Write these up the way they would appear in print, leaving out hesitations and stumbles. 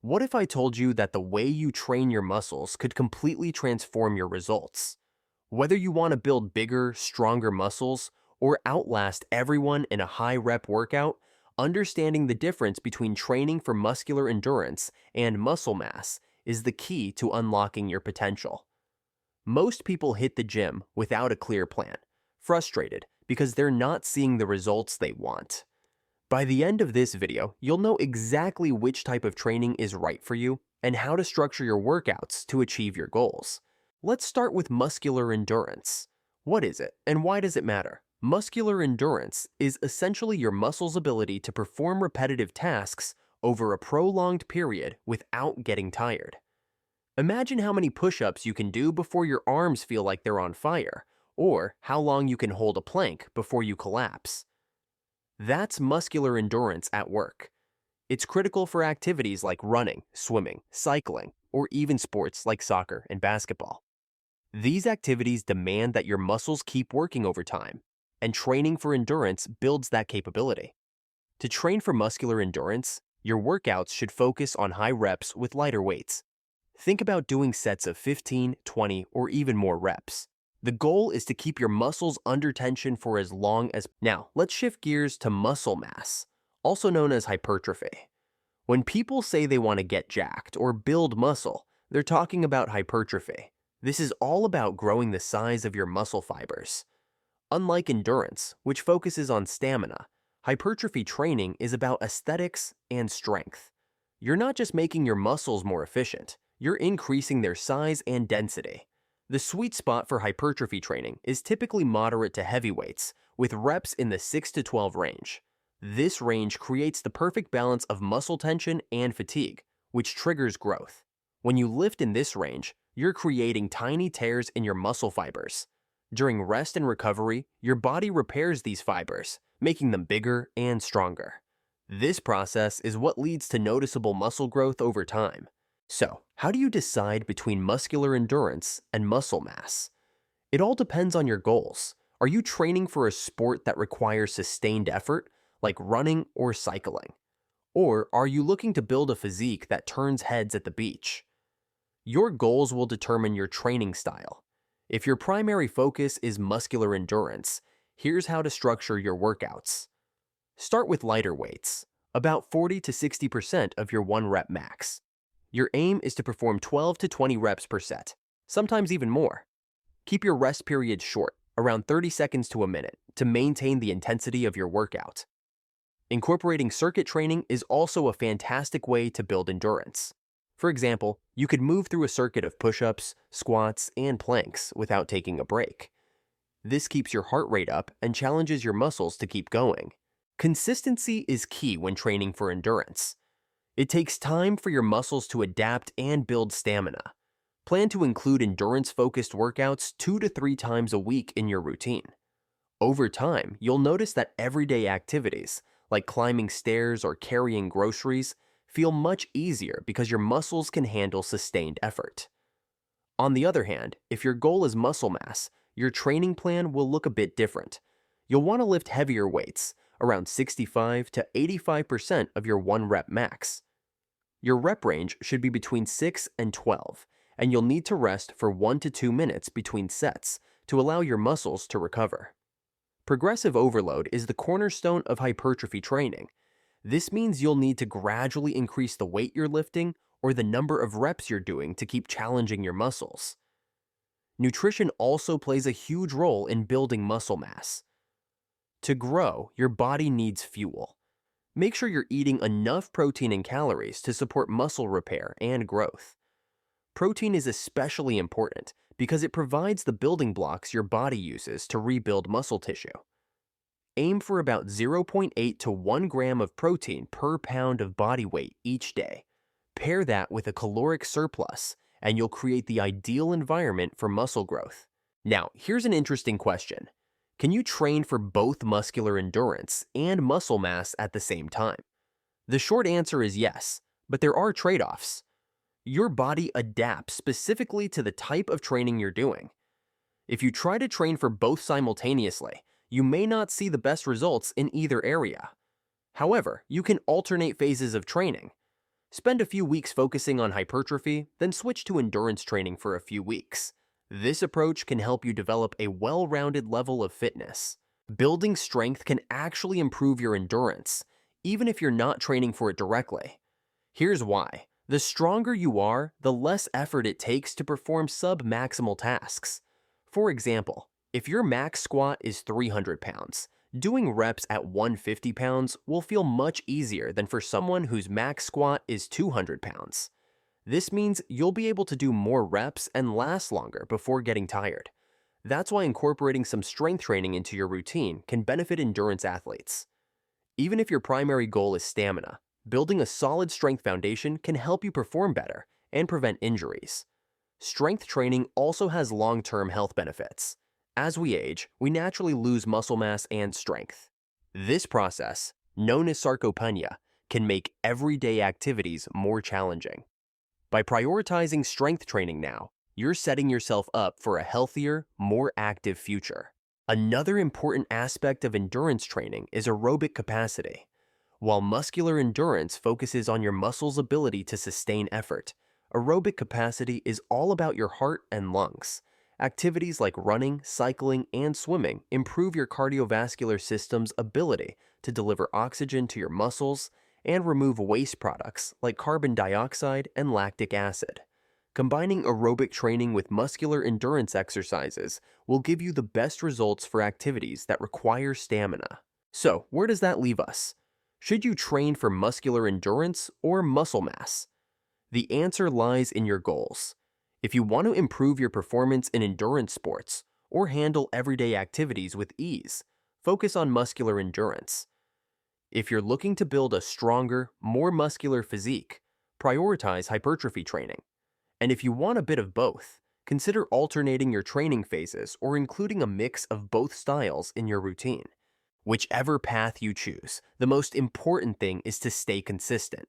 What if I told you that the way you train your muscles could completely transform your results? Whether you want to build bigger, stronger muscles or outlast everyone in a high rep workout, understanding the difference between training for muscular endurance and muscle mass is the key to unlocking your potential. Most people hit the gym without a clear plan, frustrated because they're not seeing the results they want. By the end of this video, you'll know exactly which type of training is right for you and how to structure your workouts to achieve your goals. Let's start with muscular endurance. What is it and why does it matter? Muscular endurance is essentially your muscle's ability to perform repetitive tasks over a prolonged period without getting tired. Imagine how many push-ups you can do before your arms feel like they're on fire, or how long you can hold a plank before you collapse. That's muscular endurance at work. It's critical for activities like running, swimming, cycling, or even sports like soccer and basketball. These activities demand that your muscles keep working over time, and training for endurance builds that capability. To train for muscular endurance, your workouts should focus on high reps with lighter weights. Think about doing sets of 15, 20, or even more reps. The goal is to keep your muscles under tension for as long as... Now, let's shift gears to muscle mass, also known as hypertrophy. When people say they want to get jacked or build muscle, they're talking about hypertrophy. This is all about growing the size of your muscle fibers. Unlike endurance, which focuses on stamina, hypertrophy training is about aesthetics and strength. You're not just making your muscles more efficient, you're increasing their size and density. The sweet spot for hypertrophy training is typically moderate to heavy weights, with reps in the 6 to 12 range. This range creates the perfect balance of muscle tension and fatigue, which triggers growth. When you lift in this range, you're creating tiny tears in your muscle fibers. During rest and recovery, your body repairs these fibers, making them bigger and stronger. This process is what leads to noticeable muscle growth over time. So, how do you decide between muscular endurance and muscle mass? It all depends on your goals. Are you training for a sport that requires sustained effort, like running or cycling? Or are you looking to build a physique that turns heads at the beach? Your goals will determine your training style. If your primary focus is muscular endurance, here's how to structure your workouts. Start with lighter weights, about 40 to 60% of your 1 rep max. Your aim is to perform 12 to 20 reps per set, sometimes even more. Keep your rest periods short, around 30 seconds to a minute, to maintain the intensity of your workout. Incorporating circuit training is also a fantastic way to build endurance. For example, you could move through a circuit of push-ups, squats, and planks without taking a break. This keeps your heart rate up and challenges your muscles to keep going. Consistency is key when training for endurance. It takes time for your muscles to adapt and build stamina. Plan to include endurance-focused workouts 2 to 3 times a week in your routine. Over time, you'll notice that everyday activities, like climbing stairs or carrying groceries, feel much easier because your muscles can handle sustained effort. On the other hand, if your goal is muscle mass, your training plan will look a bit different. You'll want to lift heavier weights, around 65 to 85% of your 1 rep max. Your rep range should be between 6 and 12, and you'll need to rest for 1 to 2 minutes between sets to allow your muscles to recover. Progressive overload is the cornerstone of hypertrophy training. This means you'll need to gradually increase the weight you're lifting or the number of reps you're doing to keep challenging your muscles. Nutrition also plays a huge role in building muscle mass. To grow, your body needs fuel. Make sure you're eating enough protein and calories to support muscle repair and growth. Protein is especially important because it provides the building blocks your body uses to rebuild muscle tissue. Aim for about 0.8 to 1 gram of protein per pound of body weight each day. Pair that with a caloric surplus, and you'll create the ideal environment for muscle growth. Now, here's an interesting question. Can you train for both muscular endurance and muscle mass at the same time? The short answer is yes, but there are trade-offs. Your body adapts specifically to the type of training you're doing. If you try to train for both simultaneously, you may not see the best results in either area. However, you can alternate phases of training. Spend a few weeks focusing on hypertrophy, then switch to endurance training for a few weeks. This approach can help you develop a well-rounded level of fitness. Building strength can actually improve your endurance, even if you're not training for it directly. Here's why. The stronger you are, the less effort it takes to perform sub-maximal tasks. For example, if your max squat is 300 pounds, doing reps at 150 pounds will feel much easier than for someone whose max squat is 200 pounds. This means you'll be able to do more reps and last longer before getting tired. That's why incorporating some strength training into your routine can benefit endurance athletes. Even if your primary goal is stamina, building a solid strength foundation can help you perform better and prevent injuries. Strength training also has long-term health benefits. As we age, we naturally lose muscle mass and strength. This process, known as sarcopenia, can make everyday activities more challenging. By prioritizing strength training now, you're setting yourself up for a healthier, more active future. Another important aspect of endurance training is aerobic capacity. While muscular endurance focuses on your muscles' ability to sustain effort, aerobic capacity is all about your heart and lungs. Activities like running, cycling, and swimming improve your cardiovascular system's ability to deliver oxygen to your muscles and remove waste products like carbon dioxide and lactic acid. Combining aerobic training with muscular endurance exercises will give you the best results for activities that require stamina. So, where does that leave us? Should you train for muscular endurance or muscle mass? The answer lies in your goals. If you want to improve your performance in endurance sports or handle everyday activities with ease, focus on muscular endurance. If you're looking to build a stronger, more muscular physique, prioritize hypertrophy training. And if you want a bit of both, consider alternating your training phases or including a mix of both styles in your routine. Whichever path you choose, the most important thing is to stay consistent.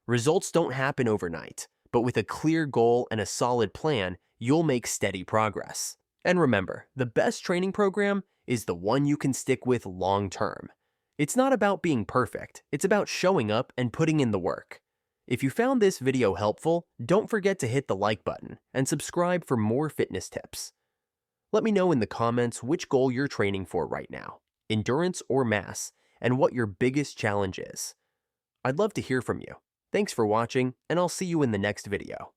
Results don't happen overnight, but with a clear goal and a solid plan, you'll make steady progress. And remember, the best training program is the one you can stick with long term. It's not about being perfect, it's about showing up and putting in the work. If you found this video helpful, don't forget to hit the like button and subscribe for more fitness tips. Let me know in the comments which goal you're training for right now, endurance or mass, and what your biggest challenge is. I'd love to hear from you. Thanks for watching, and I'll see you in the next video.